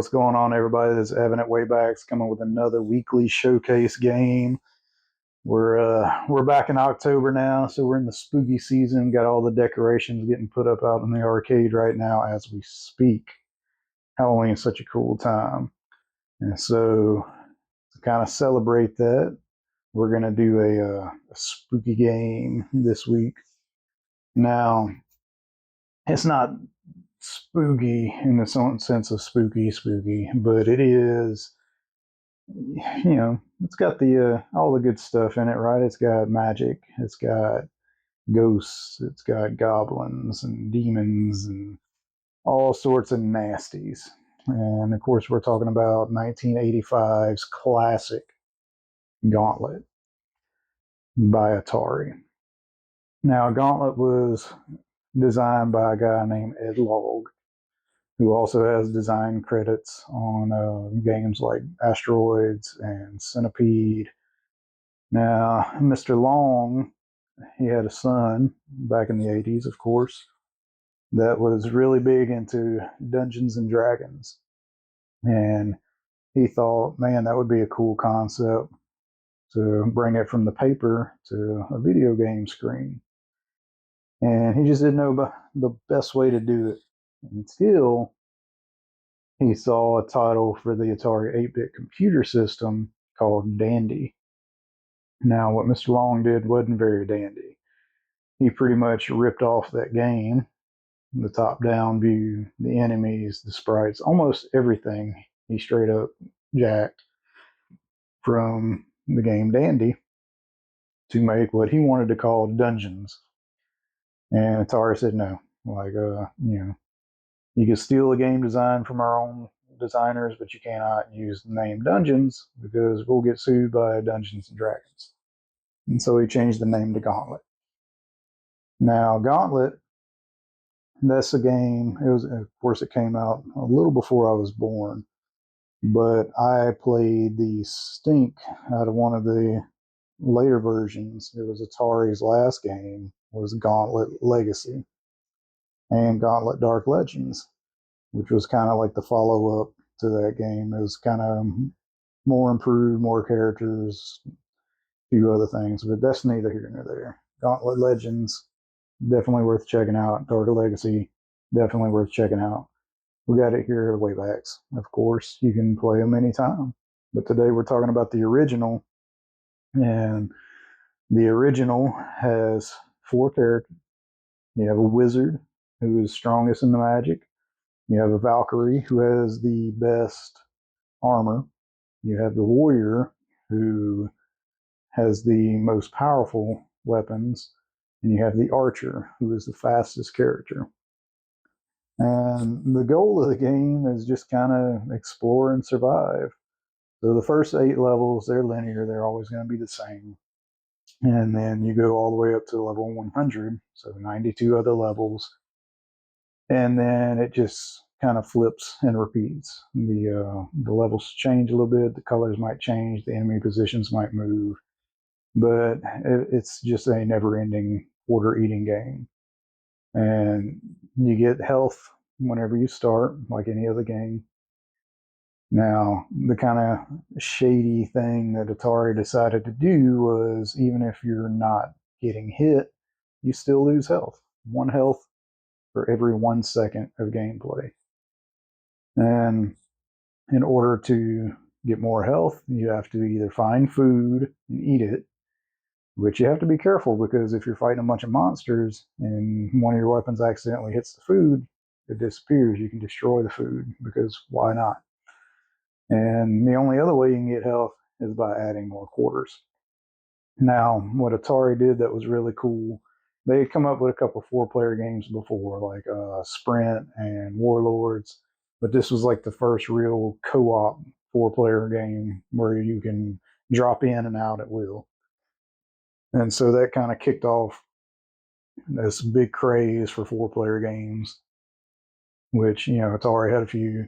what's going on, everybody? This is Evan at Waybacks coming with another weekly showcase game. We're back in October now, so we're in the spooky season. Got all the decorations getting put up out in the arcade right now as we speak. Halloween is such a cool time, and so to kind of celebrate that, we're gonna do a spooky game this week. Now, it's not spooky in the sense of spooky, but it is, it's got the all the good stuff in it, right? It's got magic, it's got ghosts, it's got goblins and demons and all sorts of nasties. And of course, we're talking about 1985's classic Gauntlet by Atari. Now, Gauntlet was designed by a guy named Ed Logg, who also has design credits on games like Asteroids and Centipede. Now, Mr. Long, he had a son back in the 80s, of course, that was really big into Dungeons and Dragons. And he thought, man, that would be a cool concept to bring it from the paper to a video game screen. And he just didn't know the best way to do it until he saw a title for the Atari 8-bit computer system called Dandy. Now, what Mr. Long did wasn't very dandy. He pretty much ripped off that game, the top-down view, the enemies, the sprites, almost everything he straight up jacked from the game Dandy to make what he wanted to call Dungeons. And Atari said no. You can steal a game design from our own designers, but you cannot use the name Dungeons because we'll get sued by Dungeons and Dragons. And so he changed the name to Gauntlet. Now, Gauntlet, that's a game. Of course, it came out a little before I was born, but I played the stink out of one of the later versions. It was Atari's last game, was Gauntlet Legacy and Gauntlet Dark Legends, which was kind of like the follow-up to that game. It was kind of more improved, more characters, a few other things, but that's neither here nor there. Gauntlet Legends, definitely worth checking out. Dark Legacy, definitely worth checking out. We got it here at Waybacks. Of course, you can play them anytime. But today we're talking about the original, and the original has 4 characters. You have a wizard who is strongest in the magic. You have a Valkyrie who has the best armor. You have the warrior who has the most powerful weapons. And you have the archer who is the fastest character. And the goal of the game is just kind of explore and survive. So the first 8 levels, they're linear. They're always going to be the same. And then you go all the way up to level 100, so 92 other levels. And then it just kind of flips and repeats. The levels change a little bit. The colors might change. The enemy positions might move. But it's just a never-ending order-eating game. And you get health whenever you start, like any other game. Now, the kind of shady thing that Atari decided to do was, even if you're not getting hit, you still lose health. 1 health for every 1 second of gameplay. And in order to get more health, you have to either find food and eat it, which you have to be careful because if you're fighting a bunch of monsters and one of your weapons accidentally hits the food, it disappears. You can destroy the food because why not? And the only other way you can get health is by adding more quarters. Now, what Atari did that was really cool, they had come up with a couple 4-player games before, like Sprint and Warlords, but this was like the first real co-op 4-player game where you can drop in and out at will. And so that kind of kicked off this big craze for 4-player games, which, Atari had a few.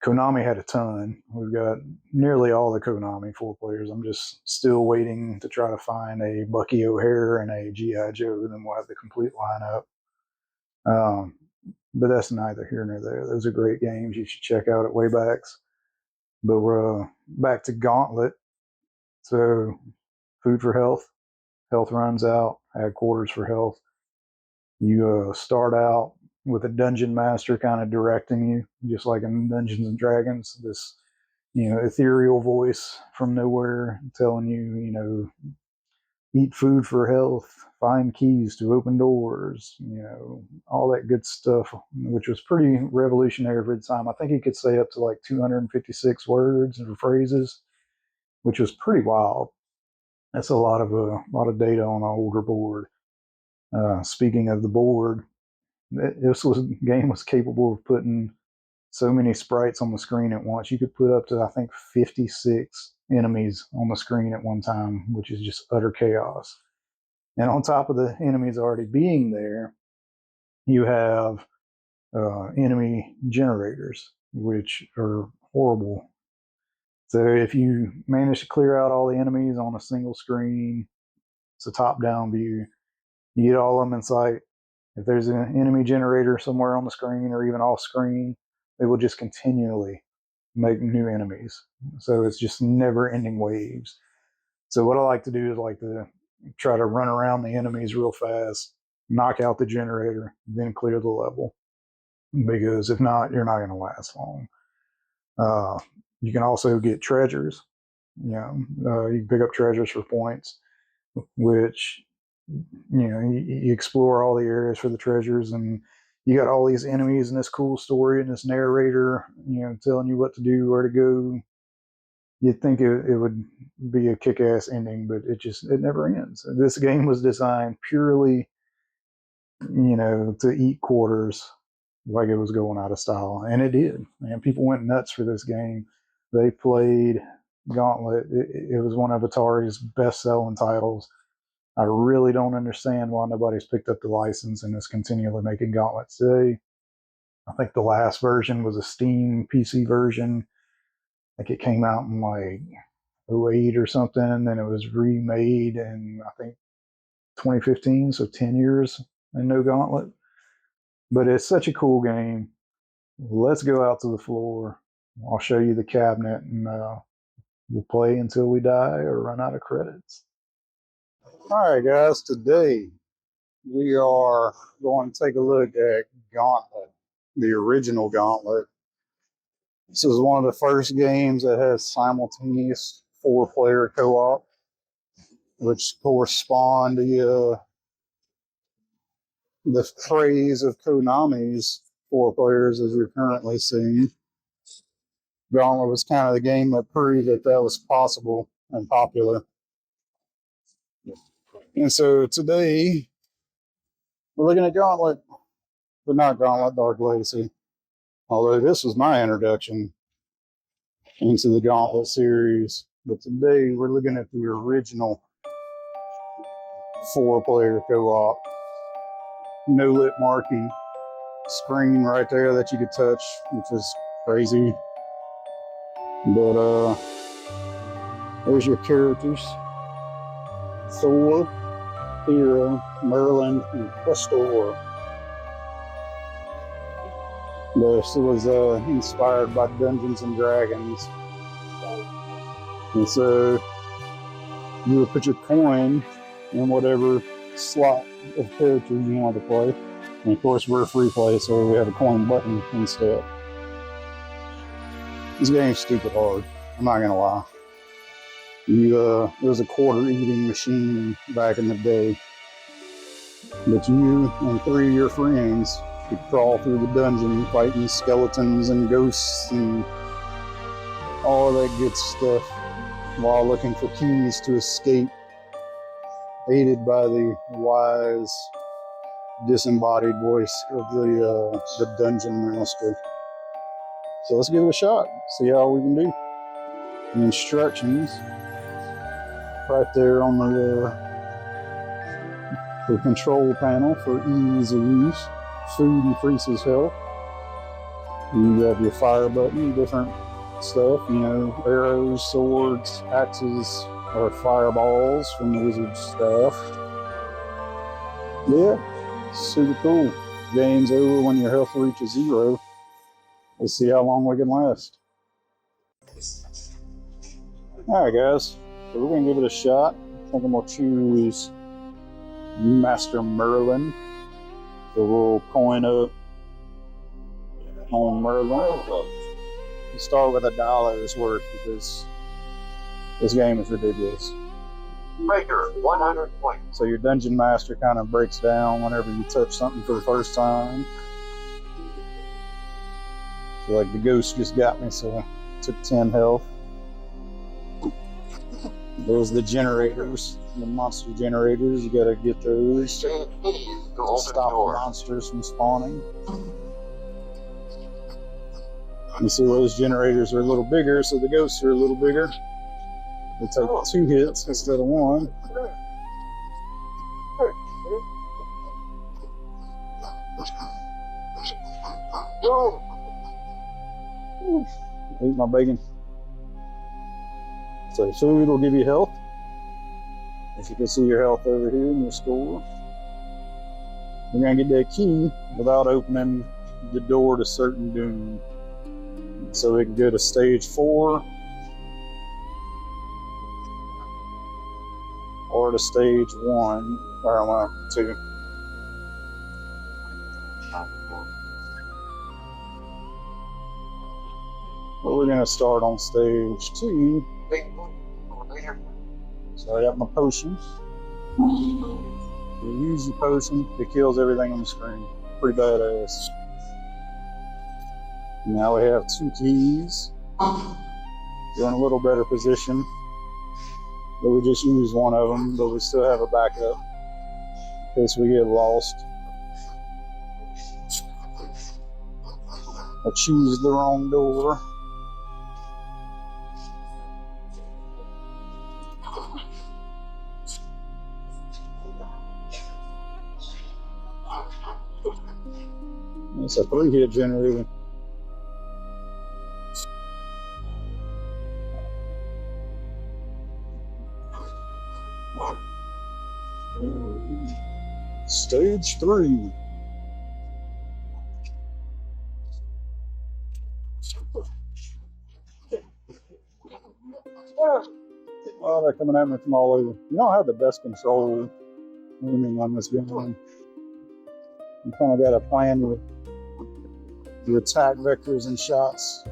Konami had a ton. We've got nearly all the Konami 4-players. I'm just still waiting to try to find a Bucky O'Hare and a G.I. Joe, then we'll have the complete lineup. but that's neither here nor there. Those are great games you should check out at Waybacks. But we're back to Gauntlet. So, food for health. Health runs out. Add quarters for health. You start out with a dungeon master kind of directing you, just like in Dungeons and Dragons. This, ethereal voice from nowhere telling you, eat food for health, find keys to open doors, all that good stuff, which was pretty revolutionary for the time. I think he could say up to like 256 words and phrases, which was pretty wild. That's a lot of data on an older board. Speaking of the board, game was capable of putting so many sprites on the screen at once. You could put up to, I think, 56 enemies on the screen at one time, which is just utter chaos. And on top of the enemies already being there, you have enemy generators, which are horrible. So if you manage to clear out all the enemies on a single screen, it's a top-down view, you get all of them in sight. If there's an enemy generator somewhere on the screen or even off screen, they will just continually make new enemies. So it's just never-ending waves. So what I like to do is like to try to run around the enemies real fast, knock out the generator, then clear the level. Because if not, you're not going to last long. You can also get treasures. You can pick up treasures for points, which you explore all the areas for the treasures, and you got all these enemies and this cool story and this narrator, telling you what to do, where to go. You'd think it would be a kick-ass ending, but it never ends. This game was designed purely, to eat quarters like it was going out of style, and it did. Man, people went nuts for this game. They played Gauntlet. It was one of Atari's best-selling titles. I really don't understand why nobody's picked up the license and is continually making Gauntlets today. I think the last version was a Steam PC version. I think it came out in like 08 or something, and then it was remade in, I think, 2015, so 10 years and no Gauntlet. But it's such a cool game. Let's go out to the floor. I'll show you the cabinet, and we'll play until we die or run out of credits. All right, guys, today we are going to take a look at Gauntlet, the original Gauntlet. This is one of the first games that has simultaneous 4-player co-op, which correspond to the phrase of Konami's 4 players as you're currently seeing. Gauntlet was kind of the game that proved that was possible and popular. And so today, we're looking at Gauntlet, but not Gauntlet Dark Legacy. Although this was my introduction into the Gauntlet series. But today, we're looking at the original 4-player co-op. No lit marquee screen right there that you could touch, which is crazy. But there's your characters: Thor, Hero, Merlin, and Questor. This was inspired by Dungeons and Dragons. And so you would put your coin in whatever slot of character you want to play. And of course, we're a free play, so we have a coin button instead. This game's stupid hard, I'm not gonna lie. It was a quarter-eating machine back in the day. But you and 3 of your friends could crawl through the dungeon fighting skeletons and ghosts and all that good stuff while looking for keys to escape, aided by the wise, disembodied voice of the dungeon master. So let's give it a shot, see how we can do. The instructions right there on the control panel for ease of use. Food increases health. You have your fire button, different stuff, arrows, swords, axes, or fireballs from the wizard staff. Yeah, super cool. Game's over when your health reaches 0. Let's see how long we can last. Alright guys, so we're going to give it a shot. I think I'm going to choose Master Merlin. So we'll coin up on Merlin. We start with $1 worth because this game is ridiculous. Breaker, 100 points. So your Dungeon Master kind of breaks down whenever you touch something for the first time. So like the ghost just got me, so I took 10 health. Those are the generators, the monster generators. You gotta get those to stop the monsters from spawning. You see those generators are a little bigger, so the ghosts are a little bigger. They take 2 hits instead of 1. Eat my bacon. So food will give you health. As you can see your health over here in your score. We're gonna get that key without opening the door to certain doom. So we can go to stage 4 or to stage 1, or 2. But we're gonna start on stage 2. So I got my potion. You use your potion, it kills everything on the screen. Pretty badass. Now we have 2 keys. We're in a little better position. But we just used one of them, but we still have a backup in case we get lost. I choose the wrong door. It's a 3-hit generator. Stage 3. Oh, they're coming at me from all over. You don't have the best control aiming on this game. You kind of got to plan with your attack vectors and shots.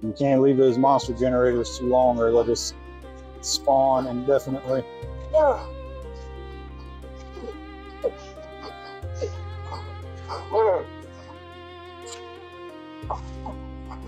You can't leave those monster generators too long or they'll just spawn indefinitely.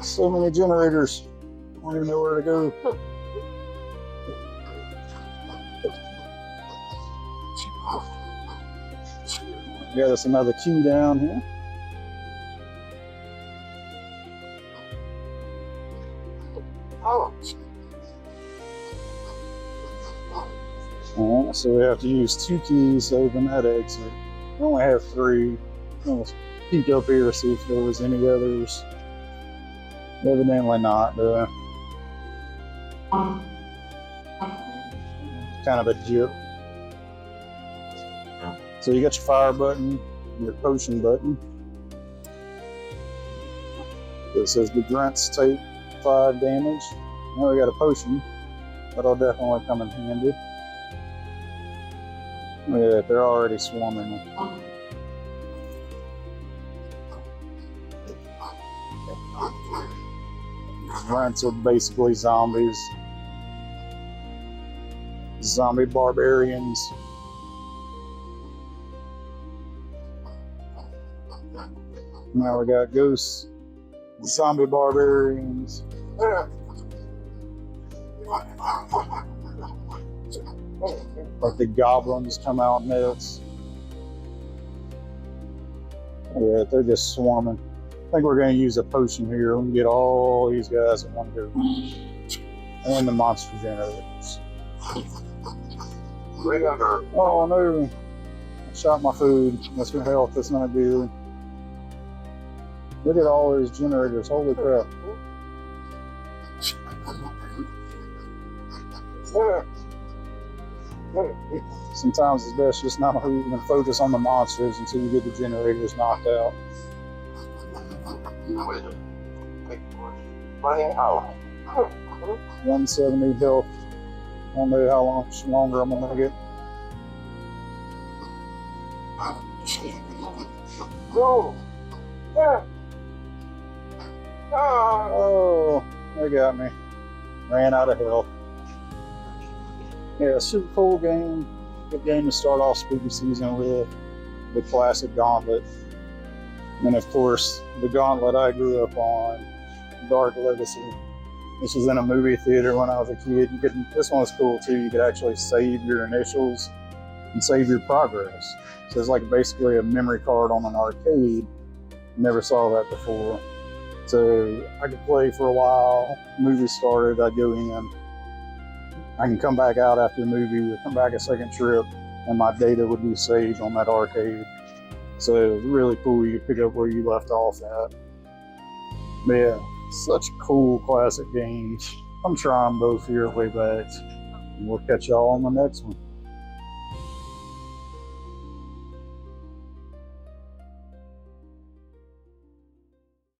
So many generators. I don't even know where to go. Got us another key down here. Alright, so we have to use 2 keys to open that exit. We only have 3. Let's peek up here to see if there was any others. Evidently not, though. Kind of a jip. So you got your fire button, your potion button. It says the grunts take 5 damage. Now we got a potion. That'll definitely come in handy. Yeah, they're already swarming. Grunts are basically zombies. Zombie barbarians. Now we got ghosts, zombie barbarians. Like the goblins come out next. Yeah, they're just swarming. I think we're going to use a potion here. We can get all these guys in one go. And the monster generators. Oh no. I shot my food. That's my health. That's not good. Look at all those generators. Holy crap. Sometimes it's best just not even focus on the monsters until you get the generators knocked out. Running out. 170 health. I don't know how much longer I'm gonna make it. Go. Oh, they got me. Ran out of health. Yeah, super cool game. Good game to start off spooky season with classic Gauntlet. And of course, the Gauntlet I grew up on, Dark Legacy. This was in a movie theater when I was a kid. This one was cool too. You could actually save your initials and save your progress. So it's like basically a memory card on an arcade. Never saw that before. So I could play for a while. Movie started, I'd go in. I can come back out after the movie or come back a second trip and my data would be saved on that arcade. So it was really cool. You could pick up where you left off at. But yeah, such cool classic games. I'm trying both here way back. And we'll catch y'all on the next one.